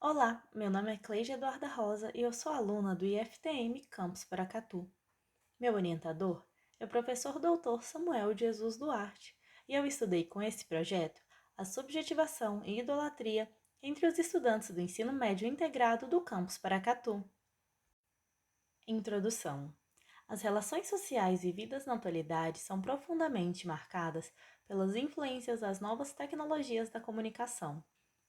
Olá, meu nome é Cleide Eduarda Rosa e eu sou aluna do IFTM Campus Paracatu. Meu orientador é o professor doutor Samuel Jesus Duarte e eu estudei com esse projeto a subjetivação e idolatria entre os estudantes do ensino médio integrado do Campus Paracatu. Introdução. As relações sociais vividas na atualidade são profundamente marcadas pelas influências das novas tecnologias da comunicação.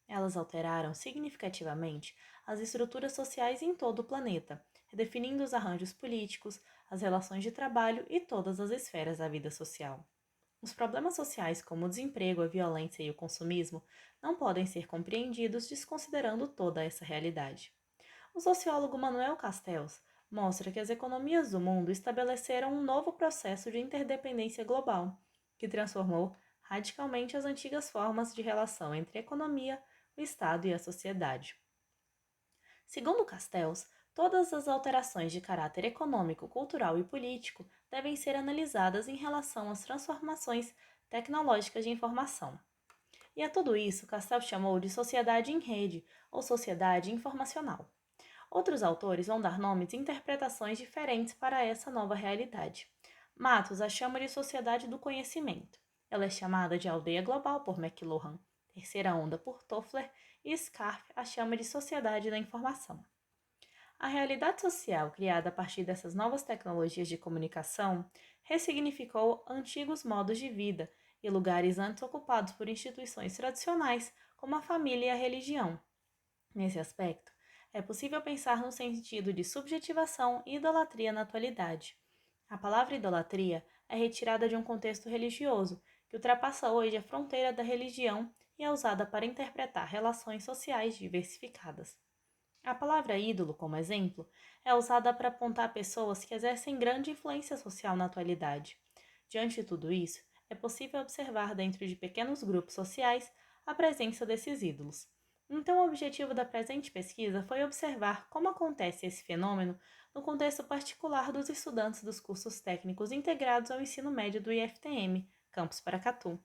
Elas alteraram significativamente as estruturas sociais em todo o planeta, redefinindo os arranjos políticos, as relações de trabalho e todas as esferas da vida social. Os problemas sociais, como o desemprego, a violência e o consumismo, não podem ser compreendidos desconsiderando toda essa realidade. O sociólogo Manuel Castells mostra que as economias do mundo estabeleceram um novo processo de interdependência global, que transformou radicalmente as antigas formas de relação entre a economia, o Estado e a sociedade. Segundo Castells, todas as alterações de caráter econômico, cultural e político devem ser analisadas em relação às transformações tecnológicas de informação. E a tudo isso, Castells chamou de sociedade em rede ou sociedade informacional. Outros autores vão dar nomes e interpretações diferentes para essa nova realidade. Matos a chama de sociedade do conhecimento. Ela é chamada de aldeia global por McLuhan, terceira onda por Toffler e Scarf a chama de sociedade da informação. A realidade social criada a partir dessas novas tecnologias de comunicação ressignificou antigos modos de vida e lugares antes ocupados por instituições tradicionais, como a família e a religião. Nesse aspecto, é possível pensar no sentido de subjetivação e idolatria na atualidade. A palavra idolatria é retirada de um contexto religioso, que ultrapassa hoje a fronteira da religião e é usada para interpretar relações sociais diversificadas. A palavra ídolo, como exemplo, é usada para apontar pessoas que exercem grande influência social na atualidade. Diante de tudo isso, é possível observar dentro de pequenos grupos sociais a presença desses ídolos. Então, o objetivo da presente pesquisa foi observar como acontece esse fenômeno no contexto particular dos estudantes dos cursos técnicos integrados ao ensino médio do IFTM, Campus Paracatu.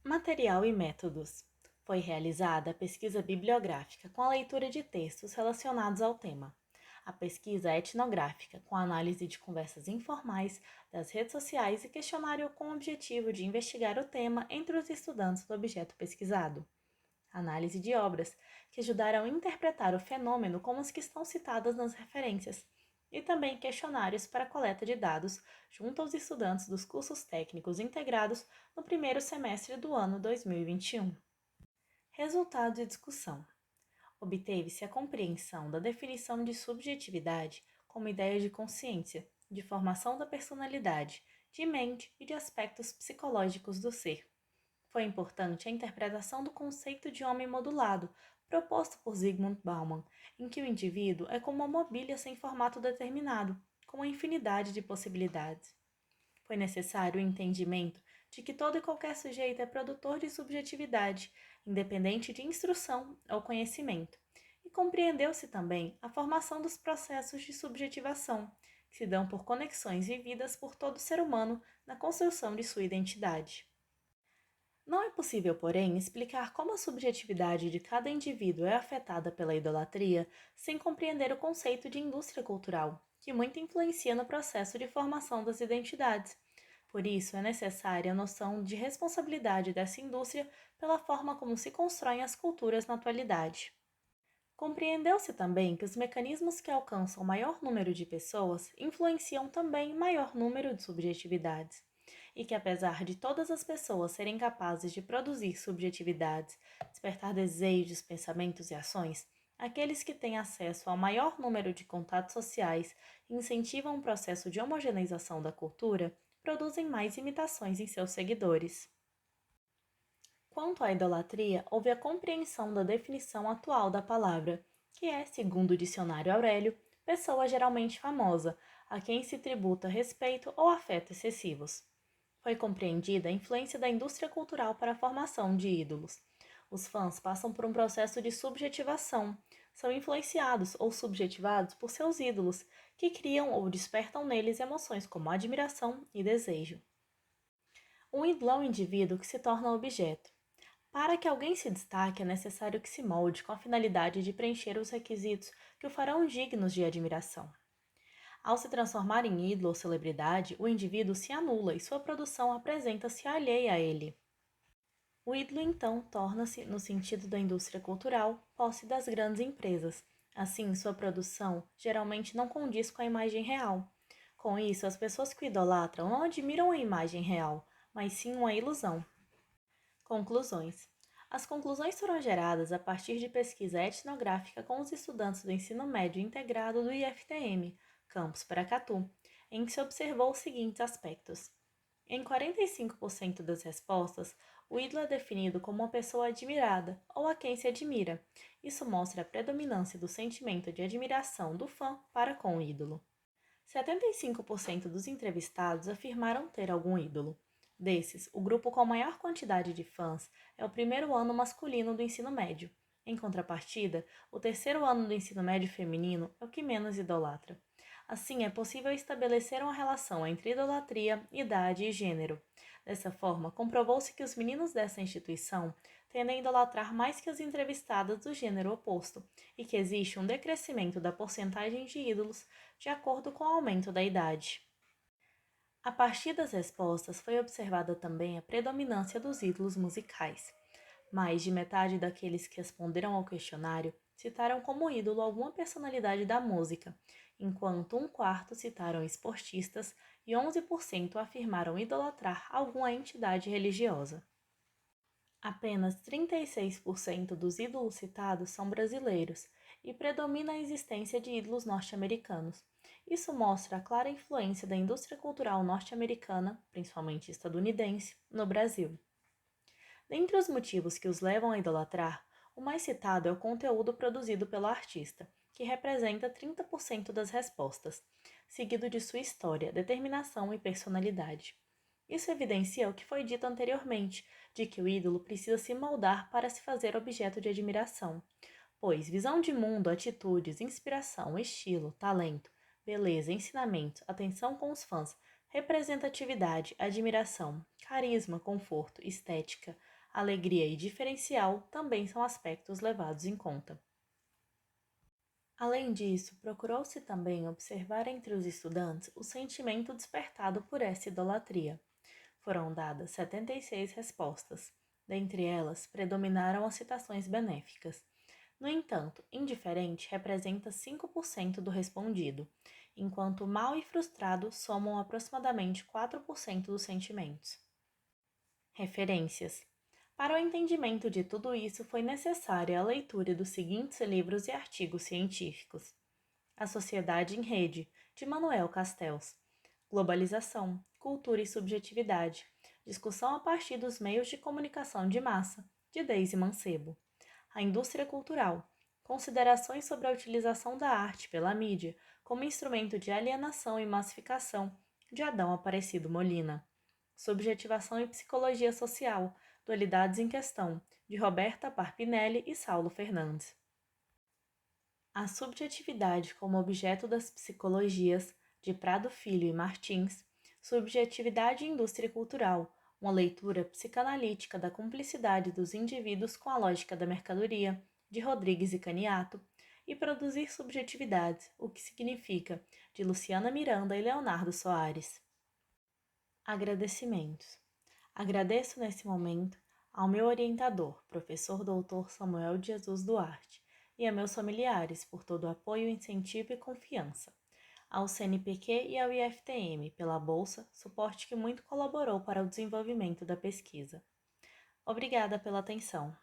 Material e métodos. Foi realizada a pesquisa bibliográfica com a leitura de textos relacionados ao tema. A pesquisa etnográfica, com a análise de conversas informais das redes sociais e questionário com o objetivo de investigar o tema entre os estudantes do objeto pesquisado. Análise de obras, que ajudaram a interpretar o fenômeno como as que estão citadas nas referências, e também questionários para coleta de dados junto aos estudantes dos cursos técnicos integrados no primeiro semestre do ano 2021. Resultado e discussão. Obteve-se a compreensão da definição de subjetividade como ideia de consciência, de formação da personalidade, de mente e de aspectos psicológicos do ser. Foi importante a interpretação do conceito de homem modulado, proposto por Zygmunt Bauman, em que o indivíduo é como uma mobília sem formato determinado, com uma infinidade de possibilidades. Foi necessário o entendimento de que todo e qualquer sujeito é produtor de subjetividade, independente de instrução ou conhecimento, e compreendeu-se também a formação dos processos de subjetivação, que se dão por conexões vividas por todo ser humano na construção de sua identidade. Não é possível, porém, explicar como a subjetividade de cada indivíduo é afetada pela idolatria sem compreender o conceito de indústria cultural, que muito influencia no processo de formação das identidades. Por isso, é necessária a noção de responsabilidade dessa indústria pela forma como se constroem as culturas na atualidade. Compreendeu-se também que os mecanismos que alcançam maior número de pessoas influenciam também maior número de subjetividades, e que apesar de todas as pessoas serem capazes de produzir subjetividades, despertar desejos, pensamentos e ações, aqueles que têm acesso ao maior número de contatos sociais e incentivam um processo de homogeneização da cultura, produzem mais imitações em seus seguidores. Quanto à idolatria, houve a compreensão da definição atual da palavra, que é, segundo o dicionário Aurélio, pessoa geralmente famosa, a quem se tributa respeito ou afeto excessivos. Foi compreendida a influência da indústria cultural para a formação de ídolos. Os fãs passam por um processo de subjetivação, são influenciados ou subjetivados por seus ídolos, que criam ou despertam neles emoções como admiração e desejo. Um ídolo é um indivíduo que se torna objeto. Para que alguém se destaque, é necessário que se molde com a finalidade de preencher os requisitos que o farão dignos de admiração. Ao se transformar em ídolo ou celebridade, o indivíduo se anula e sua produção apresenta-se alheia a ele. O ídolo, então, torna-se, no sentido da indústria cultural, posse das grandes empresas. Assim, sua produção geralmente não condiz com a imagem real. Com isso, as pessoas que o idolatram não admiram a imagem real, mas sim uma ilusão. Conclusões. As conclusões foram geradas a partir de pesquisa etnográfica com os estudantes do ensino médio integrado do IFTM, campus Paracatu, em que se observou os seguintes aspectos. Em 45% das respostas, o ídolo é definido como uma pessoa admirada ou a quem se admira. Isso mostra a predominância do sentimento de admiração do fã para com o ídolo. 75% dos entrevistados afirmaram ter algum ídolo. Desses, o grupo com a maior quantidade de fãs é o primeiro ano masculino do ensino médio. Em contrapartida, o terceiro ano do ensino médio feminino é o que menos idolatra. Assim, é possível estabelecer uma relação entre idolatria, idade e gênero. Dessa forma, comprovou-se que os meninos dessa instituição tendem a idolatrar mais que as entrevistadas do gênero oposto, e que existe um decrescimento da porcentagem de ídolos de acordo com o aumento da idade. A partir das respostas foi observada também a predominância dos ídolos musicais. Mais de metade daqueles que responderam ao questionário citaram como ídolo alguma personalidade da música, enquanto um quarto citaram esportistas e 11% afirmaram idolatrar alguma entidade religiosa. Apenas 36% dos ídolos citados são brasileiros e predomina a existência de ídolos norte-americanos. Isso mostra a clara influência da indústria cultural norte-americana, principalmente estadunidense, no Brasil. Dentre os motivos que os levam a idolatrar, o mais citado é o conteúdo produzido pelo artista, que representa 30% das respostas, seguido de sua história, determinação e personalidade. Isso evidencia o que foi dito anteriormente, de que o ídolo precisa se moldar para se fazer objeto de admiração, pois visão de mundo, atitudes, inspiração, estilo, talento, beleza, ensinamento, atenção com os fãs, representatividade, admiração, carisma, conforto, estética, alegria e diferencial também são aspectos levados em conta. Além disso, procurou-se também observar entre os estudantes o sentimento despertado por essa idolatria. Foram dadas 76 respostas. Dentre elas, predominaram as citações benéficas. No entanto, indiferente representa 5% do respondido, enquanto mal e frustrado somam aproximadamente 4% dos sentimentos. Referências. Para o entendimento de tudo isso, foi necessária a leitura dos seguintes livros e artigos científicos: A Sociedade em Rede, de Manuel Castells; Globalização, Cultura e Subjetividade, discussão a partir dos meios de comunicação de massa, de Daisy Mancebo; A Indústria Cultural, considerações sobre a utilização da arte pela mídia como instrumento de alienação e massificação, de Adão Aparecido Molina; Subjetivação e Psicologia Social, Dualidades em Questão, de Roberta Parpinelli e Saulo Fernandes. A Subjetividade como Objeto das Psicologias, de Prado Filho e Martins; Subjetividade e Indústria Cultural, uma leitura psicanalítica da cumplicidade dos indivíduos com a lógica da mercadoria, de Rodrigues e Caniato; e Produzir Subjetividades, o que significa, de Luciana Miranda e Leonardo Soares. Agradecimentos. Agradeço nesse momento ao meu orientador, professor Dr. Samuel de Jesus Duarte, e a meus familiares por todo o apoio, incentivo e confiança, ao CNPq e ao IFTM pela bolsa, suporte que muito colaborou para o desenvolvimento da pesquisa. Obrigada pela atenção.